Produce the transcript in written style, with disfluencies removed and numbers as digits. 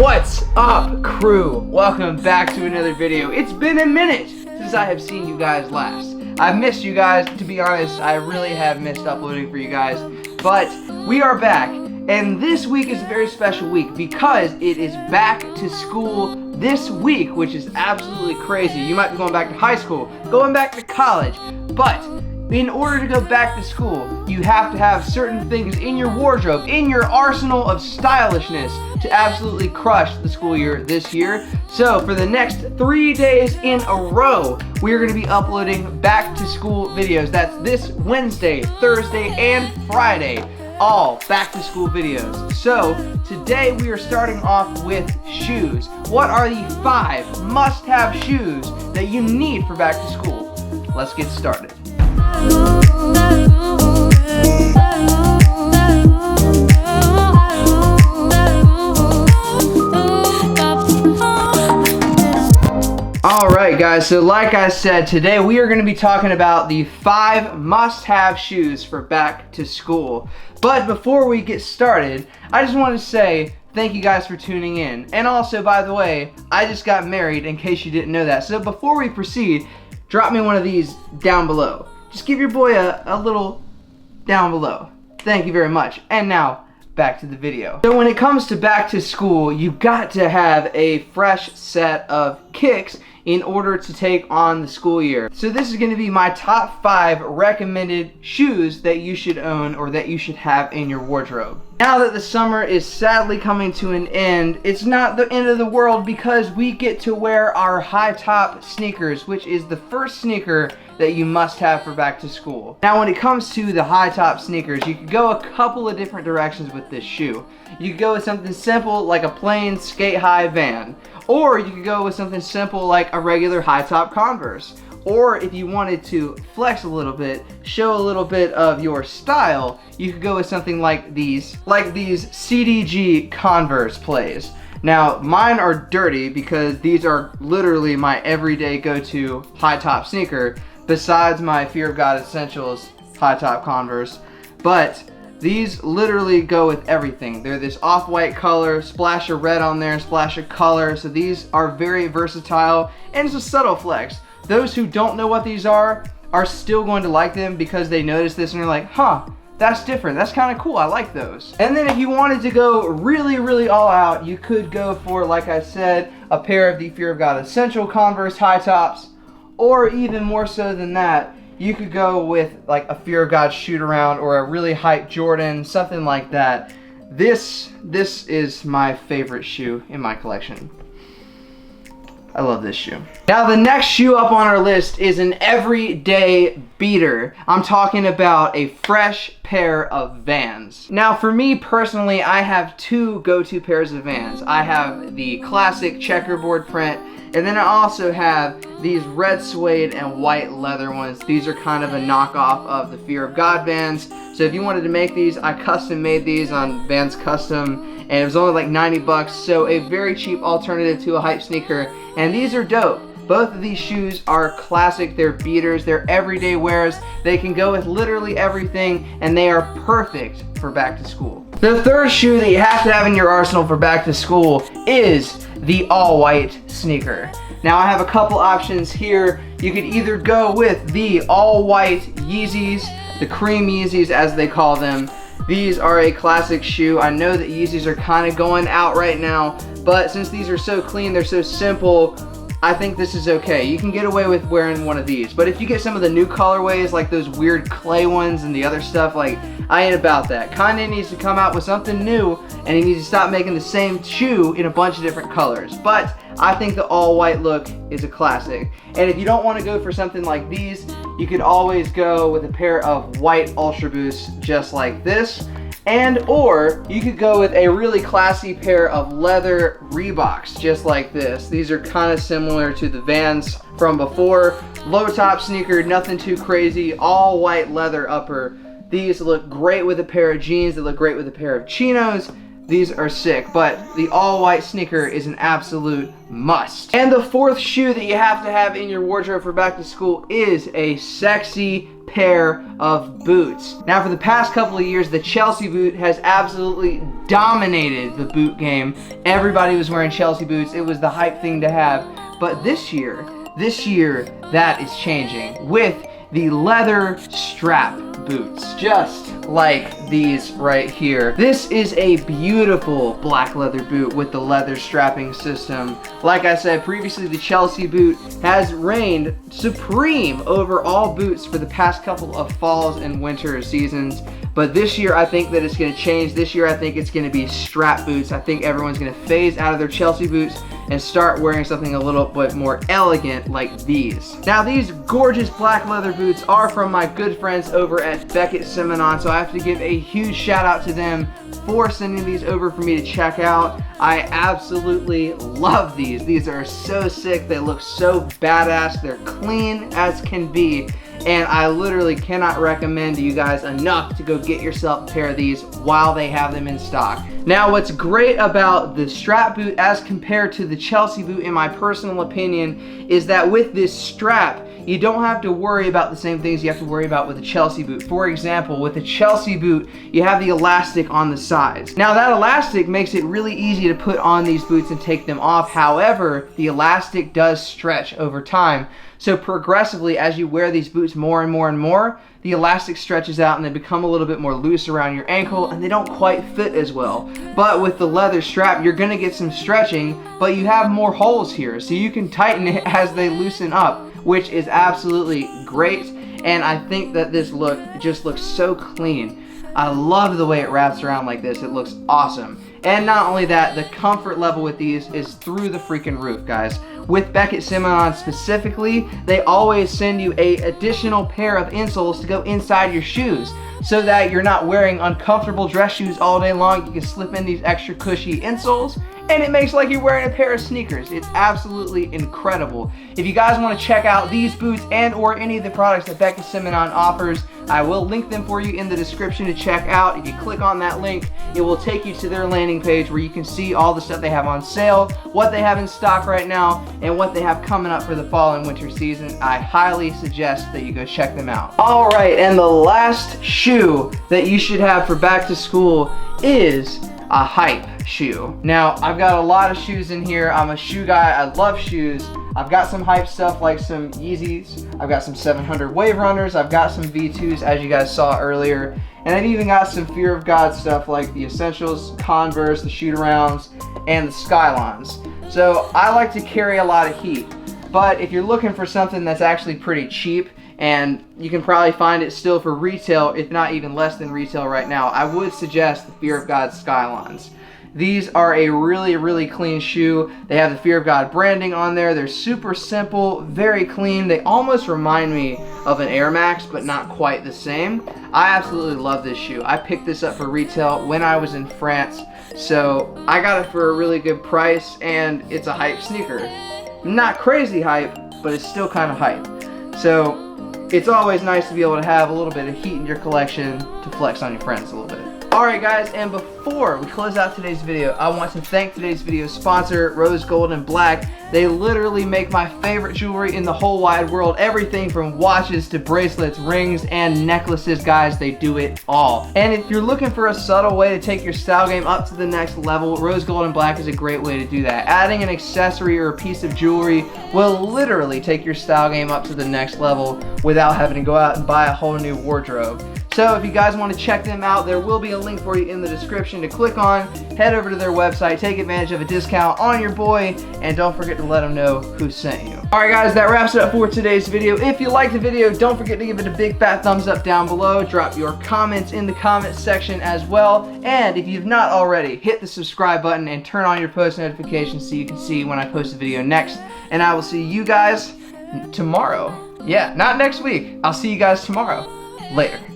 What's up, crew? Welcome back to another video. It's been a minute since I have seen you guys last. I've missed you guys, to be honest. I really have missed uploading for you guys, but we are back, and this week is a very special week because it is back to school this week, which is absolutely crazy. You might be going back to high school, going back to college, but in order to go back to school, you have to have certain things in your wardrobe, in your arsenal of stylishness to absolutely crush the school year this year. So for the next 3 days in a row, we are going to be uploading back to school videos. That's this Wednesday, Thursday, and Friday. All back to school videos. So today we are starting off with shoes. What are the 5 must-have shoes that you need for back to school? Let's get started. Alright guys, so like I said, today we are going to be talking about the 5 must-have shoes for back to school. But before we get started, I just want to say thank you guys for tuning in. And also, by the way, I just got married, in case you didn't know that. So before we proceed, drop me one of these down below. Just give your boy a little down below. Thank you very much. And now, back to the video. So when it comes to back to school, you got to have a fresh set of kicks in order to take on the school year. So this is going to be my top 5 recommended shoes that you should own or that you should have in your wardrobe. Now that the summer is sadly coming to an end, it's not the end of the world because we get to wear our high top sneakers, which is the first sneaker that you must have for back to school. Now when it comes to the high top sneakers, you could go a couple of different directions with this shoe. You could go with something simple like a plain skate high Van, or you could go with something simple like a regular high top Converse. Or if you wanted to flex a little bit, show a little bit of your style, you could go with something like these CDG Converse plays. Now, mine are dirty because these are literally my everyday go-to high top sneaker, besides my Fear of God Essentials high top Converse. But these literally go with everything. They're this off-white color, splash of red on there, splash of color. So these are very versatile, and it's a subtle flex. Those who don't know what these are still going to like them because they notice this and they're like, huh, that's different. That's kind of cool. I like those. And then if you wanted to go really all out, you could go for, like I said, a pair of the Fear of God Essential Converse high tops, or even more so than that, you could go with like a Fear of God shoot around or a really hype Jordan, something like that. This is my favorite shoe in my collection. I love this shoe. Now the next shoe up on our list is an everyday beater. I'm talking about a fresh pair of Vans. Now for me personally, I have 2 go-to pairs of Vans. I have the classic checkerboard print, and then I also have these red suede and white leather ones. These are kind of a knockoff of the Fear of God Vans. So if you wanted to make these, I custom made these on Vans Custom, and it was only like 90 bucks, so a very cheap alternative to a hype sneaker. And these are dope. Both of these shoes are classic. They're beaters. They're everyday wears. They can go with literally everything, and they are perfect for back to school. The third shoe that you have to have in your arsenal for back to school is the all-white sneaker. Now I have a couple options here. You could either go with the all-white Yeezys, the cream Yeezys as they call them. These are a classic shoe. I know that Yeezys are kind of going out right now, but since these are so clean, they're so simple, I think this is okay. You can get away with wearing one of these. But if you get some of the new colorways, like those weird clay ones and the other stuff, like, I ain't about that. Kanye needs to come out with something new, and he needs to stop making the same shoe in a bunch of different colors. But I think the all-white look is a classic. And if you don't want to go for something like these, you could always go with a pair of white Ultra Boosts just like this. And or you could go with a really classy pair of leather Reeboks just like this. These are kind of similar to the Vans from before. Low top sneaker, nothing too crazy, all white leather upper. These look great with a pair of jeans. They look great with a pair of chinos. These are sick, but the all-white sneaker is an absolute must. And the fourth shoe that you have to have in your wardrobe for back to school is a sexy pair of boots. Now, for the past couple of years, the Chelsea boot has absolutely dominated the boot game. Everybody was wearing Chelsea boots. It was the hype thing to have. But this year, that is changing with the leather strap boots, just like these right here. This is a beautiful black leather boot with the leather strapping system. Like I said previously, the Chelsea boot has reigned supreme over all boots for the past couple of falls and winter seasons. But this year, I think that it's going to change. This year, I think it's going to be strap boots. I think everyone's going to phase out of their Chelsea boots and start wearing something a little bit more elegant like these. Now, these gorgeous black leather boots are from my good friends over at Beckett Simonon, so I have to give a huge shout out to them for sending these over for me to check out. I absolutely love these. These are so sick. They look so badass. They're clean as can be. And I literally cannot recommend to you guys enough to go get yourself a pair of these while they have them in stock. Now, what's great about the strap boot as compared to the Chelsea boot, in my personal opinion, is that with this strap, you don't have to worry about the same things you have to worry about with a Chelsea boot. For example, with a Chelsea boot, you have the elastic on the sides. Now, that elastic makes it really easy to put on these boots and take them off. However, the elastic does stretch over time. So progressively, as you wear these boots more and more and more, the elastic stretches out and they become a little bit more loose around your ankle and they don't quite fit as well. But with the leather strap, you're gonna get some stretching, but you have more holes here, so you can tighten it as they loosen up, which is absolutely great. And I think that this look just looks so clean. I love the way it wraps around like this. It looks awesome. And not only that, the comfort level with these is through the freaking roof, guys. With Beckett Simonon specifically, they always send you an additional pair of insoles to go inside your shoes so that you're not wearing uncomfortable dress shoes all day long. You can slip in these extra cushy insoles and it makes like you're wearing a pair of sneakers. It's absolutely incredible. If you guys want to check out these boots and or any of the products that Beckett Simonon offers, I will link them for you in the description to check out. If you click on that link, it will take you to their landing page where you can see all the stuff they have on sale, what they have in stock right now, and what they have coming up for the fall and winter season. I highly suggest that you go check them out. All right, and the last shoe that you should have for back to school is a hype shoe. Now, I've got a lot of shoes in here. I'm a shoe guy. I love shoes. I've got some hype stuff like some Yeezys. I've got some 700 Wave Runners. I've got some V2s, as you guys saw earlier. And I've even got some Fear of God stuff like the Essentials, Converse, the shoot-arounds, and the Skylines. So I like to carry a lot of heat. But if you're looking for something that's actually pretty cheap, and you can probably find it still for retail, if not even less than retail right now, I would suggest the Fear of God Skylines. These are a really, really clean shoe. They have the Fear of God branding on there. They're super simple, very clean. They almost remind me of an Air Max, but not quite the same. I absolutely love this shoe. I picked this up for retail when I was in France, so I got it for a really good price, and it's a hype sneaker. Not crazy hype, but it's still kind of hype. So it's always nice to be able to have a little bit of heat in your collection to flex on your friends a little bit. Alright guys, and before we close out today's video, I want to thank today's video sponsor, Rose Gold and Black. They literally make my favorite jewelry in the whole wide world. Everything from watches to bracelets, rings, and necklaces, guys. They do it all. And if you're looking for a subtle way to take your style game up to the next level, Rose Gold and Black is a great way to do that. Adding an accessory or a piece of jewelry will literally take your style game up to the next level without having to go out and buy a whole new wardrobe. So if you guys want to check them out, there will be a link for you in the description to click on. Head over to their website, take advantage of a discount on your boy, and don't forget to let them know who sent you. Alright guys, that wraps it up for today's video. If you liked the video, don't forget to give it a big fat thumbs up down below. Drop your comments in the comments section as well. And if you've not already, hit the subscribe button and turn on your post notifications so you can see when I post a video next. And I will see you guys tomorrow. Yeah, not next week. I'll see you guys tomorrow. Later.